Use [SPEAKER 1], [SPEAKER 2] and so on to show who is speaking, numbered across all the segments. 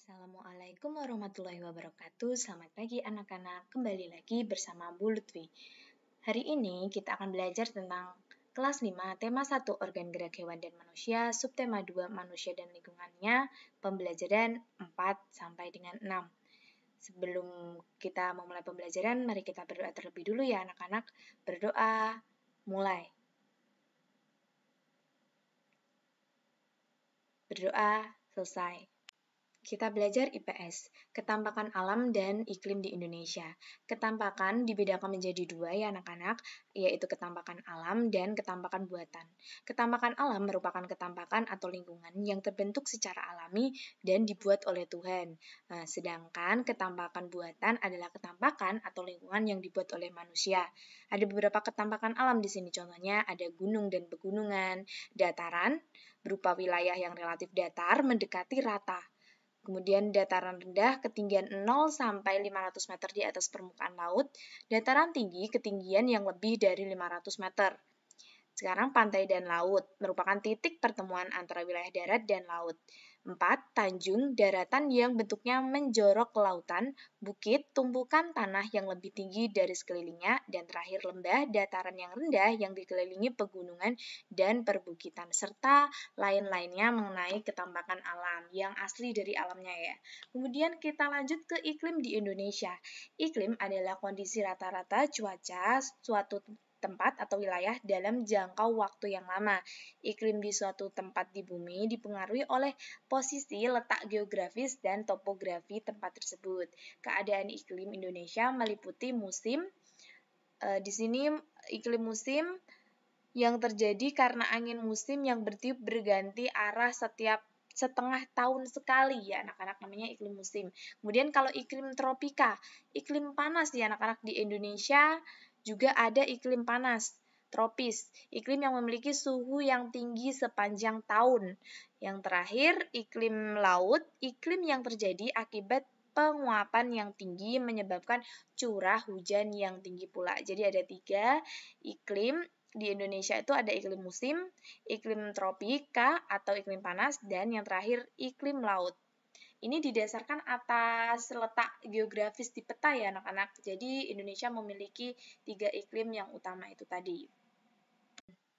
[SPEAKER 1] Assalamualaikum warahmatullahi wabarakatuh. Selamat pagi anak-anak, kembali lagi bersama Bu Lutfi. Hari ini kita akan belajar tentang kelas 5, tema 1 organ gerak hewan dan manusia, subtema 2 manusia dan lingkungannya, pembelajaran 4 sampai dengan 6. Sebelum kita memulai pembelajaran, mari kita berdoa terlebih dulu ya anak-anak. Berdoa, mulai. Berdoa, selesai. Kita belajar IPS, ketampakan alam dan iklim di Indonesia. Ketampakan dibedakan menjadi dua ya anak-anak, yaitu ketampakan alam dan ketampakan buatan. Ketampakan alam merupakan ketampakan atau lingkungan yang terbentuk secara alami dan dibuat oleh Tuhan. Sedangkan ketampakan buatan adalah ketampakan atau lingkungan yang dibuat oleh manusia. Ada beberapa ketampakan alam di sini, contohnya ada gunung dan pegunungan, dataran berupa wilayah yang relatif datar mendekati rata. Kemudian dataran rendah ketinggian 0 sampai 500 meter di atas permukaan laut, dataran tinggi ketinggian yang lebih dari 500 meter. Sekarang pantai dan laut merupakan titik pertemuan antara wilayah darat dan laut. 4. Tanjung, daratan yang bentuknya menjorok ke lautan, bukit, tumpukan tanah yang lebih tinggi dari sekelilingnya, dan terakhir lembah, dataran yang rendah yang dikelilingi pegunungan dan perbukitan, serta lain-lainnya mengenai ketampakan alam yang asli dari alamnya ya. Kemudian kita lanjut ke iklim di Indonesia. Iklim adalah kondisi rata-rata cuaca suatu tempat atau wilayah dalam jangkau waktu yang lama. Iklim di suatu tempat di bumi dipengaruhi oleh posisi, letak geografis, dan topografi tempat tersebut. Keadaan iklim Indonesia meliputi musim. Di sini iklim musim yang terjadi karena angin musim yang bertiup berganti arah setiap setengah tahun sekali ya anak-anak, namanya iklim musim. Kemudian kalau iklim tropika, iklim panas ya anak-anak, di Indonesia juga ada iklim panas, tropis, iklim yang memiliki suhu yang tinggi sepanjang tahun. Yang terakhir, iklim laut, iklim yang terjadi akibat penguapan yang tinggi menyebabkan curah hujan yang tinggi pula. Jadi ada 3 iklim di Indonesia, itu ada iklim musim, iklim tropika atau iklim panas, dan yang terakhir iklim laut. Ini didasarkan atas letak geografis di peta ya anak-anak. Jadi Indonesia memiliki 3 iklim yang utama itu tadi.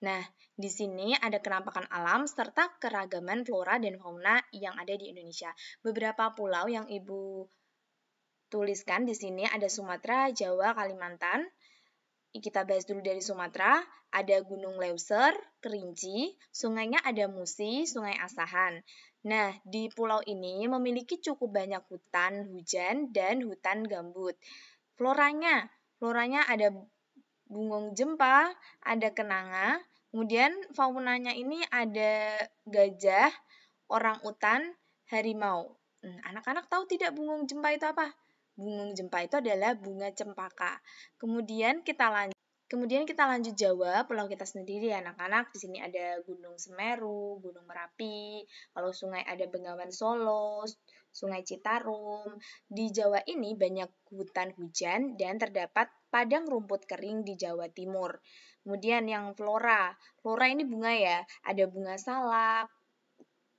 [SPEAKER 1] Nah, di sini ada kenampakan alam serta keragaman flora dan fauna yang ada di Indonesia. Beberapa pulau yang Ibu tuliskan di sini ada Sumatera, Jawa, Kalimantan. Kita bahas dulu dari Sumatera, ada Gunung Leuser, Kerinci, sungainya ada Musi, Sungai Asahan. Nah, di pulau ini memiliki cukup banyak hutan hujan dan hutan gambut. Floranya ada bungong jempa, ada kenanga, kemudian faunanya ini ada gajah, orangutan, harimau. Anak-anak tahu tidak bungong jempa itu apa? Bungong jempa itu adalah bunga cempaka. Kemudian kita lanjut Jawa, pulau kita sendiri anak-anak. Di sini ada Gunung Semeru, Gunung Merapi. Kalau sungai ada Bengawan Solo, Sungai Citarum. Di Jawa ini banyak hutan hujan dan terdapat padang rumput kering di Jawa Timur. Kemudian yang flora ini bunga ya. Ada bunga salak,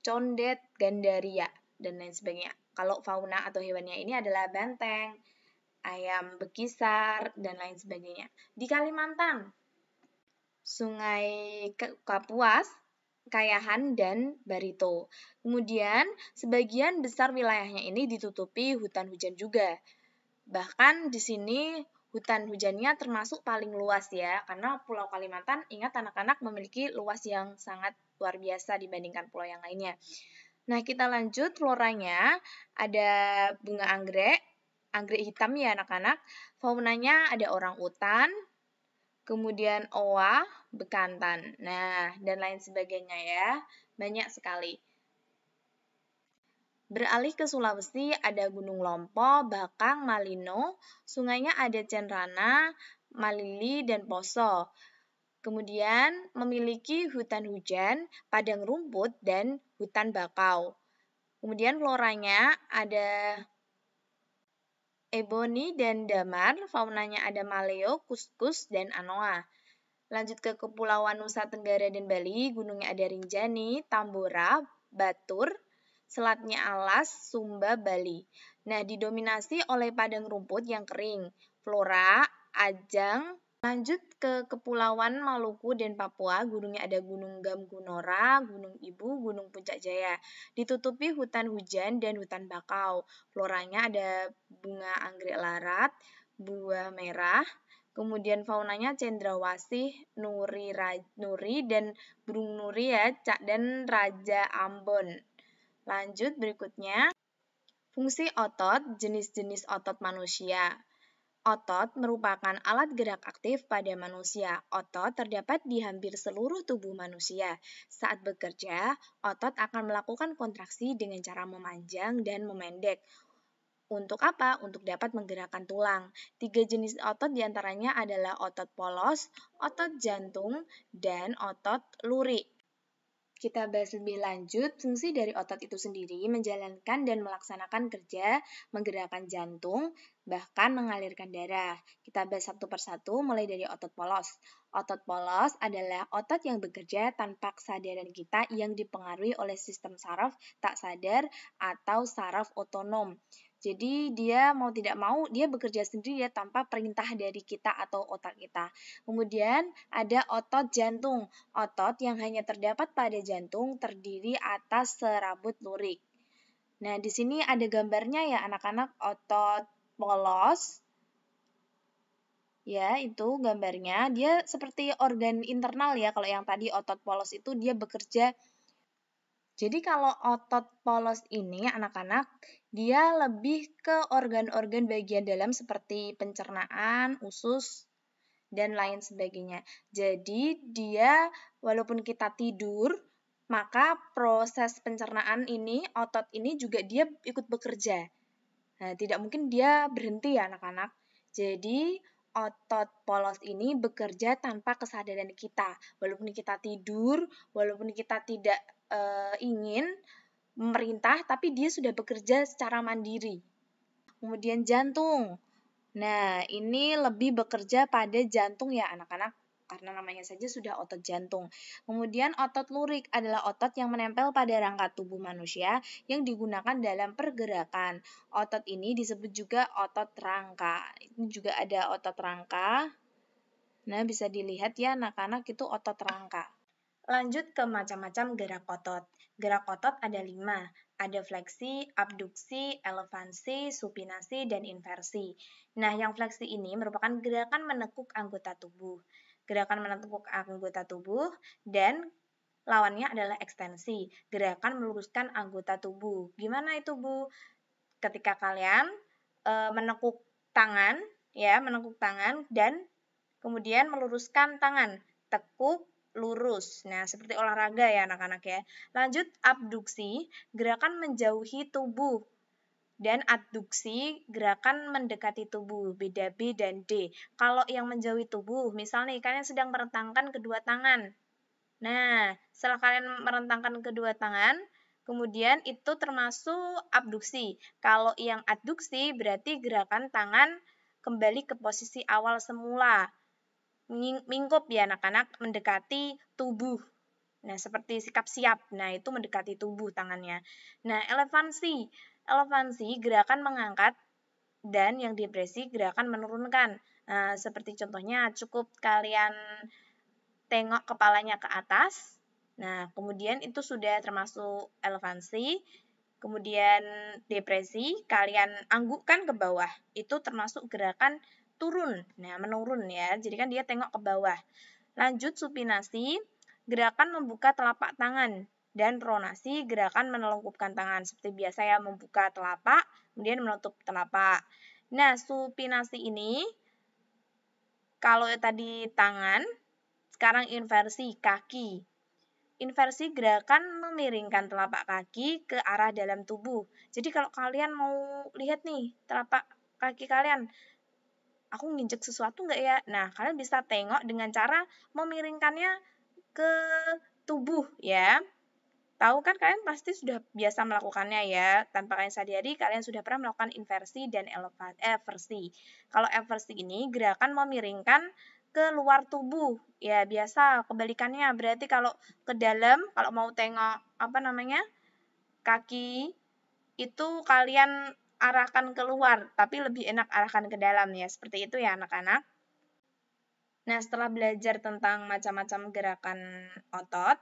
[SPEAKER 1] condet, gandaria, dan lain sebagainya. Kalau fauna atau hewannya ini adalah banteng, ayam bekisar, dan lain sebagainya. Di Kalimantan, Sungai Kapuas, Kayahan, dan Barito. Kemudian, sebagian besar wilayahnya ini ditutupi hutan hujan juga. Bahkan di sini hutan hujannya termasuk paling luas ya, karena Pulau Kalimantan, ingat anak-anak, memiliki luas yang sangat luar biasa dibandingkan pulau yang lainnya. Nah, kita lanjut floranya, ada bunga anggrek hitam ya anak-anak. Faunanya ada orangutan, kemudian owa, bekantan. Nah, dan lain sebagainya ya. Banyak sekali. Beralih ke Sulawesi, ada Gunung Lompo, Bakang, Malino, sungainya ada Cenrana, Malili, dan Poso. Kemudian memiliki hutan hujan, padang rumput, dan hutan bakau. Kemudian floranya ada eboni dan damar, faunanya ada maleo, kuskus, dan anoa. Lanjut ke Kepulauan Nusa Tenggara dan Bali, gunungnya ada Rinjani, Tambora, Batur, Selatnya alas, Sumba, Bali. Nah, didominasi oleh padang rumput yang kering, flora, ajang. Lanjut ke Kepulauan Maluku dan Papua, gunungnya ada Gunung Gamgunora, Gunung Ibu, Gunung Puncak Jaya. Ditutupi hutan hujan dan hutan bakau. Floranya ada bunga anggrek larat, buah merah, kemudian faunanya cendrawasih, nuri dan burung nuri ya, dan raja Ambon. Lanjut berikutnya, fungsi otot, jenis-jenis otot manusia. Otot merupakan alat gerak aktif pada manusia. Otot terdapat di hampir seluruh tubuh manusia. Saat bekerja, otot akan melakukan kontraksi dengan cara memanjang dan memendek. Untuk apa? Untuk dapat menggerakkan tulang. 3 jenis otot diantaranya adalah otot polos, otot jantung, dan otot lurik. Kita bahas lebih lanjut, fungsi dari otot itu sendiri menjalankan dan melaksanakan kerja, menggerakkan jantung, bahkan mengalirkan darah. Kita bahas satu persatu, mulai dari otot polos. Otot polos adalah otot yang bekerja tanpa kesadaran kita yang dipengaruhi oleh sistem saraf tak sadar atau saraf otonom. Jadi dia mau tidak mau, dia bekerja sendiri ya tanpa perintah dari kita atau otak kita. Kemudian ada otot jantung. Otot yang hanya terdapat pada jantung terdiri atas serabut lurik. Nah, di sini ada gambarnya ya anak-anak, otot polos. Ya, itu gambarnya. Dia seperti organ internal ya. Kalau yang tadi otot polos itu dia bekerja. Jadi kalau otot polos ini anak-anak, dia lebih ke organ-organ bagian dalam seperti pencernaan, usus, dan lain sebagainya. Jadi dia walaupun kita tidur, maka proses pencernaan ini, otot ini juga dia ikut bekerja. Nah, tidak mungkin dia berhenti ya anak-anak. Jadi otot polos ini bekerja tanpa kesadaran kita. Walaupun kita tidur, walaupun kita tidak ingin memerintah, tapi dia sudah bekerja secara mandiri. Kemudian jantung. Nah, ini lebih bekerja pada jantung ya anak-anak, karena namanya saja sudah otot jantung. Kemudian otot lurik adalah otot yang menempel pada rangka tubuh manusia yang digunakan dalam pergerakan. Otot ini disebut juga otot rangka. Ini juga ada otot rangka. Nah, bisa dilihat ya anak-anak itu otot rangka. Lanjut ke macam-macam gerak otot. Gerak otot ada 5. Ada fleksi, abduksi, elevansi, supinasi, dan inversi. Nah, yang fleksi ini merupakan gerakan menekuk anggota tubuh. Gerakan menekuk anggota tubuh dan lawannya adalah ekstensi. Gerakan meluruskan anggota tubuh. Gimana itu, Bu? Ketika kalian menekuk tangan, ya, menekuk tangan dan kemudian meluruskan tangan. Tekuk, lurus. Nah, seperti olahraga ya anak-anak ya. Lanjut, abduksi, gerakan menjauhi tubuh. Dan adduksi, gerakan mendekati tubuh. Beda B dan D. Kalau yang menjauhi tubuh, misalnya kalian sedang merentangkan kedua tangan. Nah, setelah kalian merentangkan kedua tangan, kemudian itu termasuk abduksi. Kalau yang adduksi berarti gerakan tangan kembali ke posisi awal semula. Mingkup ya anak-anak, mendekati tubuh. Nah, seperti sikap siap. Nah, itu mendekati tubuh tangannya. Nah, elevansi. Elevansi gerakan mengangkat dan yang depresi gerakan menurunkan. Nah, seperti contohnya cukup kalian tengok kepalanya ke atas. Nah, kemudian itu sudah termasuk elevansi. Kemudian depresi, kalian anggukkan ke bawah. Itu termasuk gerakan turun. Nah, menurun ya. Jadi kan dia tengok ke bawah. Lanjut supinasi, gerakan membuka telapak tangan. Dan pronasi, gerakan menelungkupkan tangan. Seperti biasa ya, membuka telapak, kemudian menutup telapak. Nah, supinasi ini, kalau tadi tangan, sekarang inversi kaki. Inversi gerakan memiringkan telapak kaki ke arah dalam tubuh. Jadi kalau kalian mau lihat nih telapak kaki kalian, aku nginjek sesuatu nggak ya? Nah, kalian bisa tengok dengan cara memiringkannya ke tubuh ya. Tahu kan kalian pasti sudah biasa melakukannya ya. Tanpa kalian sadari, kalian sudah pernah melakukan inversi dan eversi. Kalau eversi ini gerakan memiringkan ke luar tubuh. Ya, biasa kebalikannya. Berarti kalau ke dalam, kalau mau tengok kaki itu kalian arahkan keluar, tapi lebih enak arahkan ke dalam ya. Seperti itu ya anak-anak. Nah, setelah belajar tentang macam-macam gerakan otot,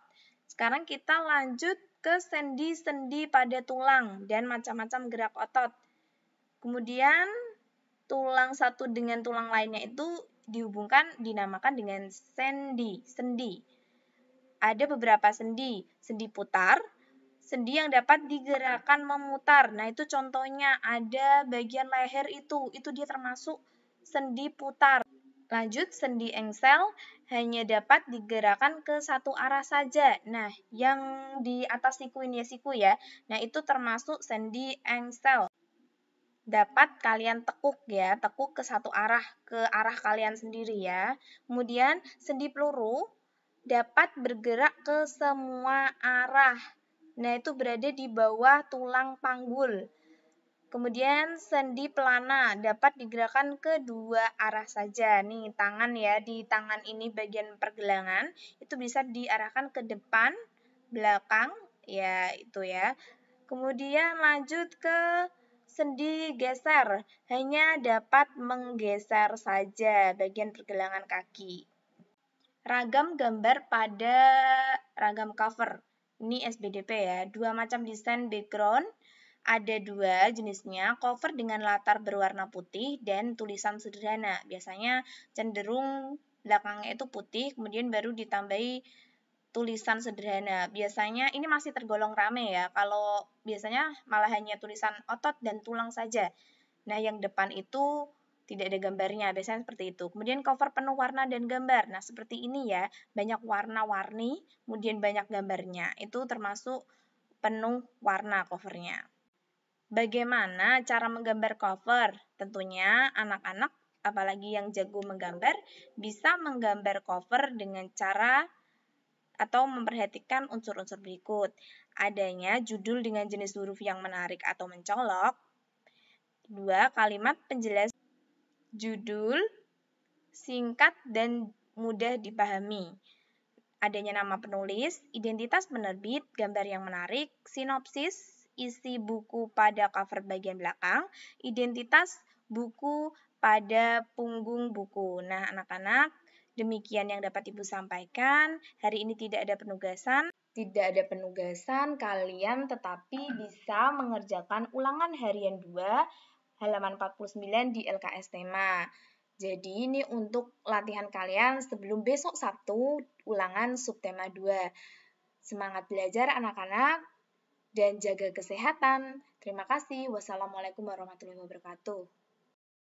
[SPEAKER 1] sekarang kita lanjut ke sendi-sendi pada tulang dan macam-macam gerak otot. Kemudian, tulang satu dengan tulang lainnya itu dinamakan dengan sendi. Ada beberapa sendi, sendi putar, sendi yang dapat digerakkan memutar. Nah, itu contohnya ada bagian leher itu dia termasuk sendi putar. Lanjut, sendi engsel hanya dapat digerakkan ke satu arah saja. Nah, yang di atas siku ini ya siku ya. Nah, itu termasuk sendi engsel. Dapat kalian tekuk ya, tekuk ke satu arah, ke arah kalian sendiri ya. Kemudian, sendi peluru dapat bergerak ke semua arah. Nah, itu berada di bawah tulang panggul. Kemudian sendi pelana dapat digerakkan ke dua arah saja. Nih, tangan ya, di tangan ini bagian pergelangan itu bisa diarahkan ke depan, belakang, ya itu ya. Kemudian lanjut ke sendi geser, hanya dapat menggeser saja bagian pergelangan kaki. Ragam gambar pada ragam cover. Ini SBDP ya, dua macam desain background. Ada dua jenisnya, cover dengan latar berwarna putih dan tulisan sederhana. Biasanya cenderung belakangnya itu putih, kemudian baru ditambahi tulisan sederhana. Biasanya ini masih tergolong rame ya, kalau biasanya malah hanya tulisan otot dan tulang saja. Nah, yang depan itu tidak ada gambarnya, biasanya seperti itu. Kemudian cover penuh warna dan gambar. Nah, seperti ini ya, banyak warna-warni, kemudian banyak gambarnya. Itu termasuk penuh warna covernya. Bagaimana cara menggambar cover? Tentunya anak-anak, apalagi yang jago menggambar, bisa menggambar cover dengan cara atau memperhatikan unsur-unsur berikut. Adanya judul dengan jenis huruf yang menarik atau mencolok. 2. Kalimat penjelas judul, singkat dan mudah dipahami. Adanya nama penulis, identitas penerbit, gambar yang menarik, sinopsis, isi buku pada cover bagian belakang, identitas buku pada punggung buku. Nah, anak-anak, demikian yang dapat Ibu sampaikan. Hari ini tidak ada penugasan. Tidak ada penugasan, kalian tetapi bisa mengerjakan ulangan harian 2, halaman 49 di LKS tema. Jadi ini untuk latihan kalian sebelum besok Sabtu ulangan subtema 2. Semangat belajar anak-anak dan jaga kesehatan. Terima kasih. Wassalamualaikum warahmatullahi wabarakatuh.